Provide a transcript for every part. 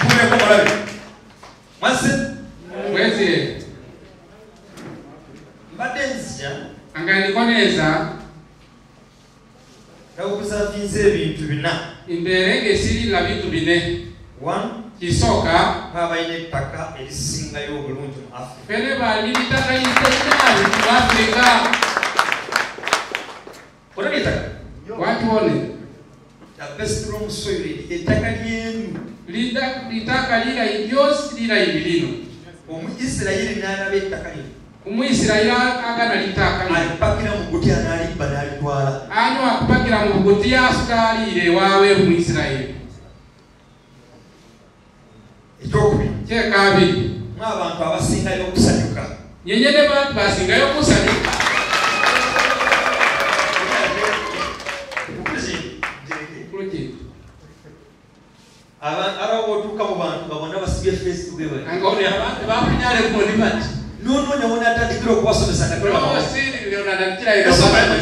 kumeko malabi mwase mwezi mbadenzija anganikoneza nakukusavinze ebintu bina imberenge siri la bintu bine. One, kisoka babaine ettaka erisingayo obulungi mu Africa. Fene bali litaka lisingayo mu Africa. Olabye ettaka watu wone the best room soil ettaka lyenu litaka lila ibyosi lila ibilino. Omu-Isirayiri n'alaba ettaka lino Umu-Isirayiri agana litaka lino alipakira mu gutiya n'alibba n'alitwala. Ano akupakira mu gutiya asutaliire waawe mu-Isirayiri. Ekyokubiri kyekabiri mw'abantu abasingayo okusanyuka. Nyenyene bantu basingayo okusanyuka. Aba otuuka mu bantu nga bonna basibye face together. Angone abantu bakunyale ku ndibati. Noonya wona atandikira okuwasomesa Katonda.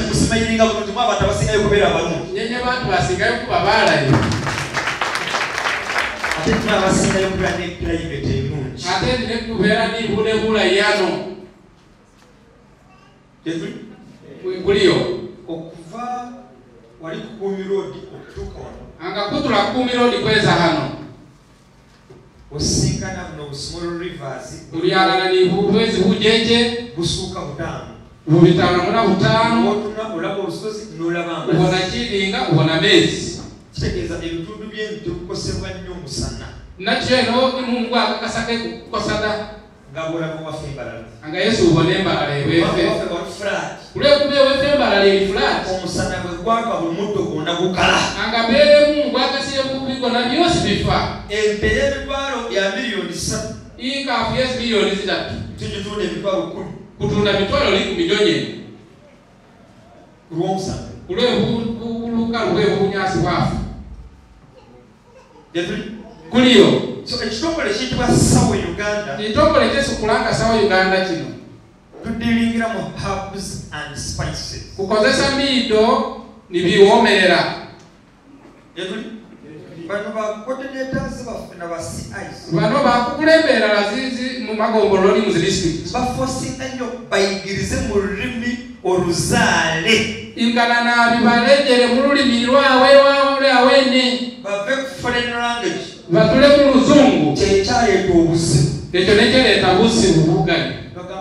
Musimanyiringa bulungi mu abantu abasingayo okubeera abalungi. Nyenye bantu basingayo kuba baalayo. Ate tuna abasingayo okubeera ne climate ennungi. Ate ne kubeera n'ibulebula yano. Kuliyo okuva wali ku Kumi Road okutuuka wano. Anga kutula Kumi Road kweza hano. Osinkana buno small rivers. Ulialala ni bwezi bujeje. Busuuka butaano. Bubitano muna butaano. Otuna olaba olusozi n'olaba amazzi. Ubona kiringa ubona mezi. Kitegeeza ebitundu by'ente bikosebwa nnyo omusana. Nakyo eno Mungu akakasake kukosada. Nga bw'olaba waffe embalala. Anga Yesu ubona embalala ewefe. Waffe wali flat. Kulekube ewefe embalala eri flat. Omusana bwe gwaka buli muddo gwonna gukala. Anga beere Mungu akasiye kubikona byose bifa. Ente y'emitwalo ya miliyoni 3. Inkaafu yesi miliyoni 3. Tugitunda emitwalo 10. Kutunda mitwalo liku milioni. Kulw'omusana. Kulw'obuluka lw'obunyasi bwafu. Kuliyo. So ekitongole kiyitibwa Sawa Uganda. Ekitongole ky'esukulanga Sawa Uganda kino tudiringira mu herbs and spices. Kukozesa miito nibiwomerera. Bano ba coordinators baffe na ba CIs. Bano bakukulembera lazizi mu magombolola mu district. Bafosinga nnyo bayigirize mu lulimi oluzaale. Ingana na bibalejere mu lulimi lwawe awene. Bave ku foreign language. Batule mu luzungu. Kyekyaleeta obuzibu. Ekyo nekyaleeta buzibu bugali.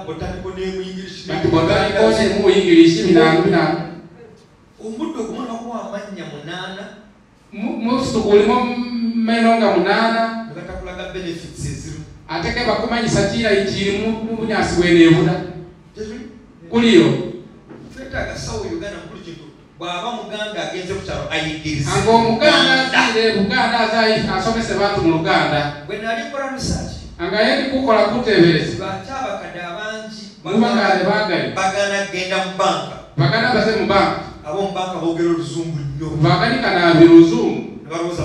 Botanical name English. Botanical name English binangu. Omuddo gumu nakuwa amannya 8. Musu kulimo menonga 8. Batakulaga benefits eziru. Ateke bakumanyisa kira ikiri mu bunyasi bwenebuda. Kuliyo. Twetaaga Sawa Uganda mukulu kintu. Bw'aba Muganda agenze ku kyalo ayigirize. Ango Muganda zile Buganda azai asomese bantu mu Luganda. Bwe nali kola research. Anga yeni kukola kutebereza. Bakyabakadde abangi mubagale bagali. Bagana genda mu banka. Bagana base mu banka. Abo mu banka boogera oluzungu nnyo. Bagani kana biruzungu. Babuza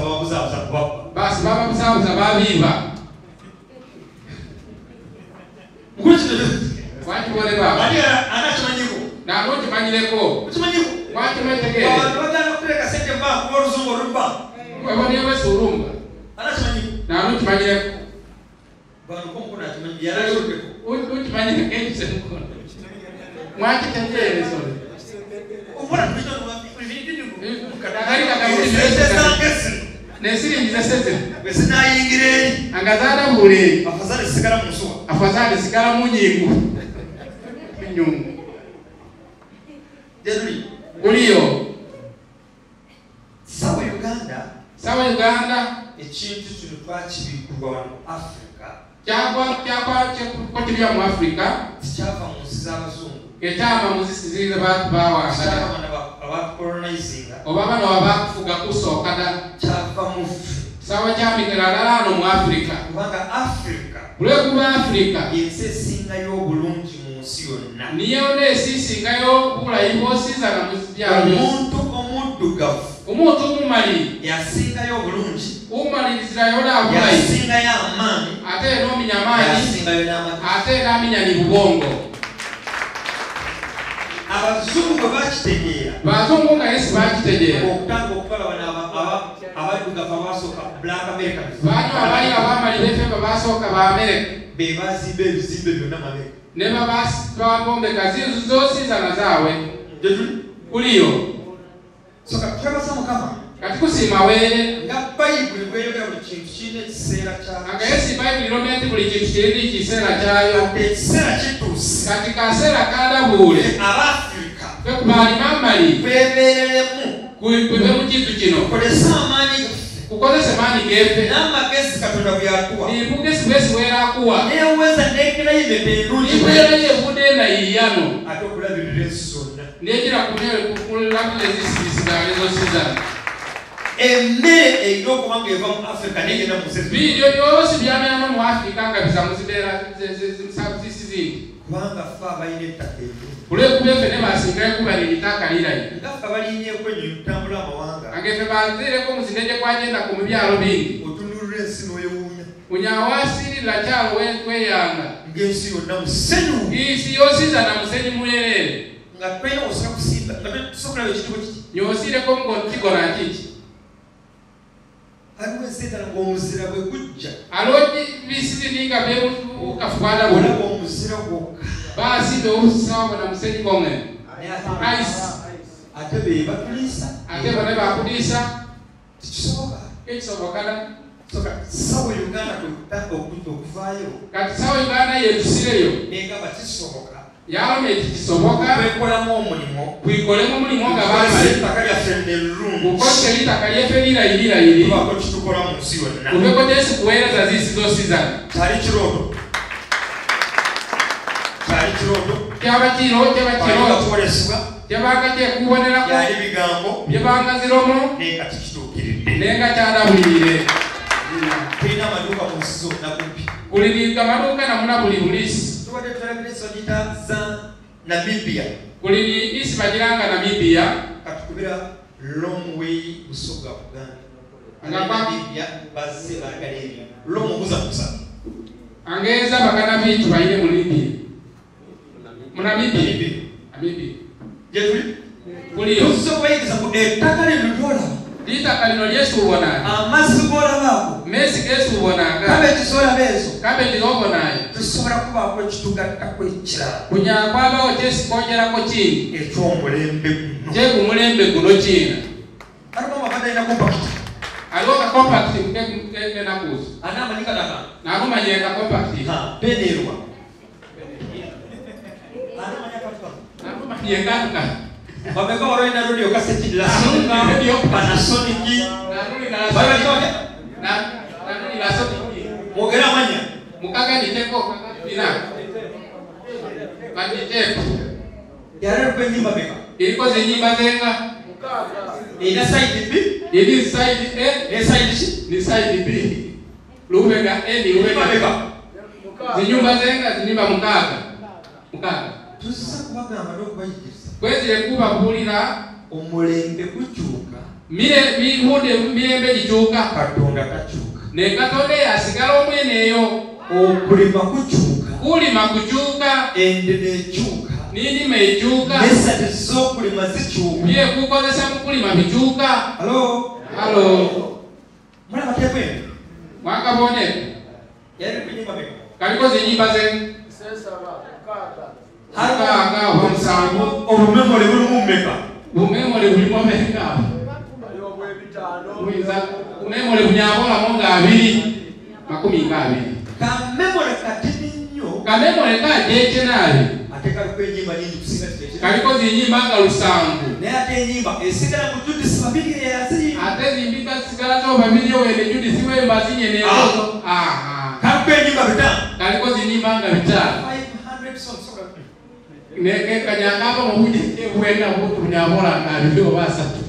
kubaba. Basi baba buzabuza babiba. Waki bole baba. Ani anachimanyiko. Na ngoje manyireko. Uchimanyiko. Waki mwetegere. Bagana kuleka sente banka ku oluzungu olumba. Wewe niwe surumba. Anachimanyiko. Na ngoje manyireko. Bano kuna chimanyiko yarashoteko. Uchimanyiko kense mkono. Waki tegere sole. Ubona bicho Nesiri nzesete. Besina yingire. Angazada bure. Afadhali sikala musuwa. Afadhali sikala munyingu. Nyungu. Deduri. Kuliyo. Sawa Uganda. Sawa Uganda. Ekintu kino twakibikubwa wano Africa. Kyakwa kibya mu Africa. Kikyava mu nsi z'abazungu. Ketama muzisizize bantu bawangala. Colonizing. Obaba no abakufuga kusokada. Kyava mu sawa kyamikira lalano mu Africa. Kubanga Africa. Kulekuba Africa. Yensi esingayo obulungi mu nsi yonna. Niyo neesisingayo bulayi bw'osiza na mubyalo. Omuntu omuddugavu. Omuntu omumali. Yasingayo obulungi. Umalirizirayo bulayi. Yasingayo amaanyi. Ate n'ominya amaanyi. Yasingayo n'amagezi. Ate n'aminya ni bubongo. Abazungu bakitegeera. Bazungu nga Yesu bakitegeera. Okutanga okubalaba abaddugavu abasooka Black Americans banyu abayi abamali befe babasooka ba America be bazimba ebizimbe byonna mu America ne babombeka zinzu z'osiizana zaabwe kuliyo so katwebasa Mukama kati kusiima weere nga Bayibuli bweyogera buli kintu kirina ekiseera kyakyo nga Yesu Bayibuli iromba nti buli kintu kirina ekiseera kyayo ekiseera kituuse kati kaseera kadabuule Abafirika ffe ku baalimammali twebeereremu kuve mu kintu kino tukolese amaanyi gaffe kukozese maanyi geeffe n'amagezi Katonda bw'atuwa nimbugezi bwesi bwerakuwa neeweza neekerayo embeera ennungi nimbeerayo evudde nayiiyano ate okulabirira ensi zonna negira kulabira ezisiisigala ezosizana emmere erina okuba nga eva mu Africa negenda mu biibyo byosi byamyano mu Africa nga biza mu zibeera zisi zingi kubanga ffe abalina ettaka eryo kulwekuba effe ne basingayo kuba nemitaka lirayi nga ffe abalinyeeko enyo tutambula amawanga angefe banzireko muzindege kwagenda ku mubyalo bingi otunulira ensi n'oyewuunya unyawasirira kyalo wekweyanga ng'ensi yonna musenyu isi yosizana musenyi muyerere nga twalina osobola kusimba nga tusobola ekitubo kiki nyosireko kigona kiki aliwo enseetala ng'omuzira bwe gujja aliwo bisizininga bebukafukwada bula olaba omuzira gwokka basimbe obusisawabona musenyi gomwe ate be batuliisa ate bone bakuliisa tekisoboka ekisobokana sawa Uganda okuvaayo kati sawa Uganda yetusireyo negamba kisoboka yawona ekikisoboka kwekolamu omulimu kwikolemu omulimu nga ettaka lyaffe nnelungi kukozesa eritaka lyeffe lirayiri tubako kitukola mu nsi yonna kuveko Yesu kuweereza ziisi zosizana kyali kirooto kyaba kirooto kwolesebwa kyabanga kyekubonerako byali bigambo byebanga ziromo naye kati kituukiridde naye nga kyadabulirire tulina amaduuka mu nsi zonna kumpi kuliringa maduuka namuna buli bulisi tubadde tulabira ensonita za Namibia kulini isi bagiranga Namibia katukubira long way Busoga Buganda Namibia bazze baagala ebyo long buza kusa angeza bakana bitu bayine mu Libya mu Namibia jetuli kuliyo tusoboyegeza ku ettaka lino lyolaba litaka lino Yesu ubonanga amazzi g'olabaako mesi Yesu ubonanga kabeji z'olaba ezo kabeji z'obonayo tusobola kubaako ekitugattako ekirala kunyakwabawo kyesikongerako kindi eky'omulembe guno kyekumulembe guno kina aliwo amabadde alina kompakiti aliwo ka kompakiti kenakuuso ani amanyika daka nakumanye ka kompakiti beneerwa nakumanye katuka babeka olwalina radio kaseti lasonga Panasonic mwogere amanya mukaganiteko bina bagiteko yararikwa enyimba meka iriko zenyimba zenga erina side B iri side A ne side C ni side B lubega eni enyimba lubega meka zinyumba zenga zinyimba mukaga tusa kubagamba n'okubayigiriza kwezire kubabulira omulembe gukyuka mirembe gikyuka Katonda takyuka ne Katonda yasigala omweneeyo okulima kukyuka kulima kukyuka ende nekyuka n'endima ekyuka n'essate z'okulima zikyuka byekukozesa mu kulima bikyuka halo mulaba tekwene mwakaboneko yali kunyimba meka kaliko zenyimba ze mukaaga oba musanvu obumemole bulimu meka bumemole bulimo meka bumemole bunyabolamu nga 220 kamemole katini nnyo kamemole kajekenali ate kaliko enyimba nyingi kusinga kaliko zinyimba nga 7 naye ate enyimba esigala mu Judisi babiri eyaziyimba ate zimbika sigala zo babiri owene Judisi wemba zinyeneezo kaliko enyimba 5 kaliko zinyimba nga 5 500 songs neke kanyangapa mubujeke bwenda bunyabola nga 2 oba 3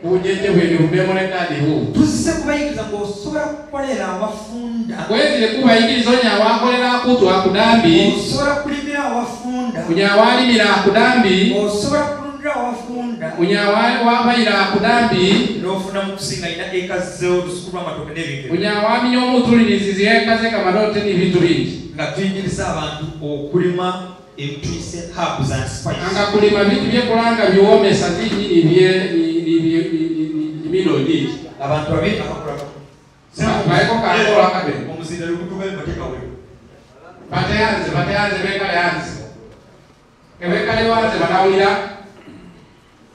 bujeke bwene bumemole kadi huu tuzise kubayigiriza ng'osobola kukolera abafunda kwezire kubayigiriza onyawakolera akutu akudambi osobola kulimira abafunda unyawalimira akudambi osobola kulundira abafunda unyawabayira akudambi n'ofuna mu kusinga ina ekaze olusuku lw'amatooke n'ebintu unyawaminya omutulirizizi ekaze kamadote n'ebintu bingi nga tuyigiriza abantu okulima ebituyise herbs and spices anga kulima bintu byekulanga biwomesa zinyini Nino ndi. Abantu babiri abakola. Sema kubaiko kakola kabe. Omuzinda lukutuba mateka wewe. Bateyanze beka yanze. Kebeka lewanze banawulira.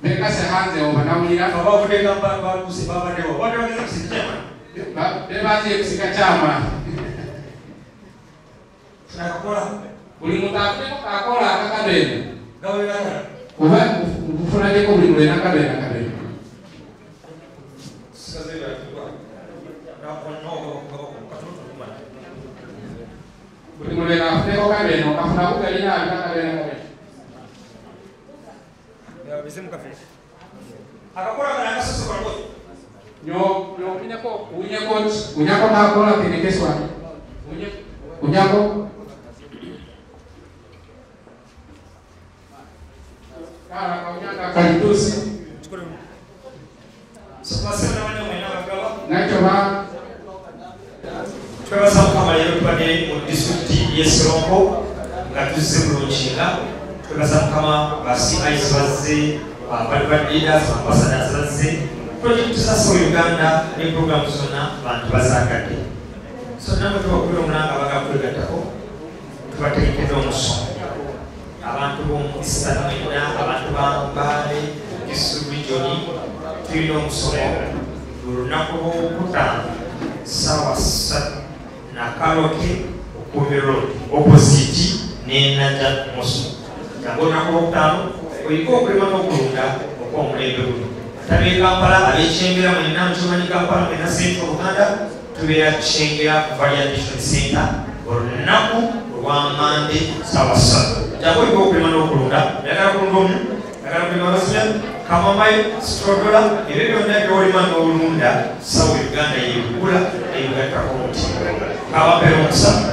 Beka sehanze obanawulira. Baba kuteka baba kusibaba dewa. Watu wangeza kusikia. Bebazi kusika chama. Nakola. Buli muntu afune kakola akakabene. Gawe ngana. Kuba kufuna leko buli mulena kabene kabene. Sikazela kwa. Na kono katoto kuma. Buli mulena afune kabene okafuna kugalina akakabene kabene. Ya bizimu kafe. Akakola kana kasoso kwa ngozi. Nyo unyako kakola kenekeswa. Unyako kalitusi Sepasana wana mwana wakawa nacho ba twebasa mukama lero tubadde mu disitulikiti y'Esronko nga tuzze bulunginga twebasa mukama CIs bazze bali leaders ambassadors bazze project za Uganda ne program zonna bantu bazagadde so namwe tubakubira omulanga bagakwegattako tubategekedde omusomo abantu b'omukisanana abantu b'Ambale Kisubi region tulina omusomo olunaku lw'okutaano ssaawa 3 Nakaloke Okume Road opposite n'Enaja Musu nabwo olunaku lw'okutaano oyika okulima n'okulunda okw'omulembe guno tabe Kampala ab'ekyengera mwenna mukimanyi Kampala mwenna Central Uganda tubeera kyengera ku Variation Center olunaku lw'Amande ssaawa 3 Jabo iko kulima n'okulunda yagala kulunda omu yagala kulima abasajja kamamayi sitodola ebyo byonna by'olima n'olunda ssaawa Uganda yeekula ebigattako omuti kabampera omukisa